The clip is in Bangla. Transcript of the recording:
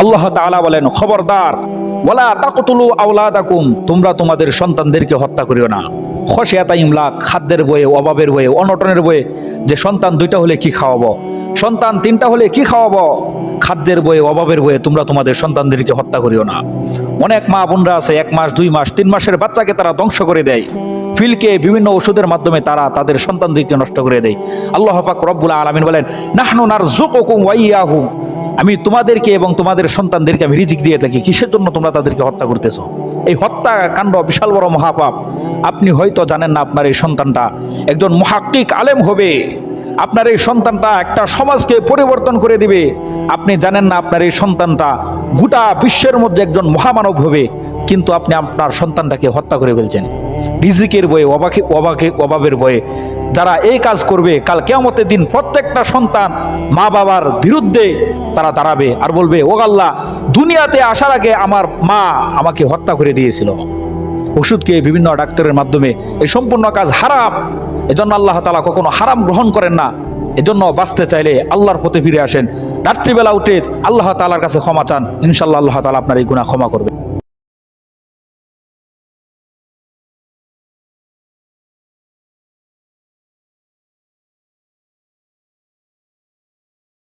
আল্লাহ তাআলা বলেন, খবরদার, ওয়ালা তাকতুলু আওলাদাকুম, তোমরা তোমাদের সন্তানদেরকে হত্যা করিও না। খশিয়াতা ইমলাক, খাদ্যের বয়ে, অভাবের বয়ে, অনটনের বয়ে, যে সন্তান দুইটা হলে কি খাওয়াবো, সন্তান তিনটা হলে কি খাওয়াবো, খাদ্যের বয়ে, অভাবের বয়ে তোমরা তোমাদের সন্তানদেরকে হত্যা করিও না। অনেক মা বোনরা আছে 1 মাস 2 মাস 3 মাসের বাচ্চাকে তারা ধ্বংস করে দেয়, ফিলকে বিভিন্ন ওষুধের মাধ্যমে তারা তাদের সন্তানদেরকে নষ্ট করে দেয়। আল্লাহ পাক রব্বুল আলামিন বলেন, নাহনু নারযুকুকুম ওয়া ইয়াহুম, আমি তোমাদেরকে এবং তোমাদের সন্তানদেরকে আমি রিজিক দিয়ে থাকি, কিসের জন্য তোমরা তাদেরকে হত্যা করতেছো? এই হত্যা কাণ্ড বিশাল বড় মহাপাপ। আপনি হয়তো জানেন না আপনার এই সন্তানটা একজন মুহাক্কিক আলেম হবে, আপনার এই সন্তানটা একটা সমাজকে পরিবর্তন করে দিবে। আপনি জানেন না আপনার এই সন্তানটা গোটা বিশ্বের মধ্যে একজন মহামানব হবে, কিন্তু আপনি আপনার সন্তানটাকে হত্যা করে ফেলছেন রিজিকের বয়ে, অভাবের বয়ে। যারা এই কাজ করবে, কাল কিয়ামতের দিন প্রত্যেকটা সন্তান মা বাবার বিরুদ্ধে তারা দাঁড়াবে আর বলবে, ও আল্লাহ, দুনিয়াতে আসার আগে আমার মা আমাকে হত্যা করে দিয়েছিল। ওষুধকে বিভিন্ন ডাক্তারের মাধ্যমে এই সম্পূর্ণ কাজ হারাম। এজন্য আল্লাহ তাআলা কখনো হারাম গ্রহণ করেন না। এজন্য বাঁচতে চাইলে আল্লাহর পথে ফিরে আসেন, রাত্রিবেলা উঠে আল্লাহ তাআলার কাছে ক্ষমা চান, ইনশাআল্লাহ আল্লাহ তাআলা আপনার এই গুনাহ ক্ষমা করবে।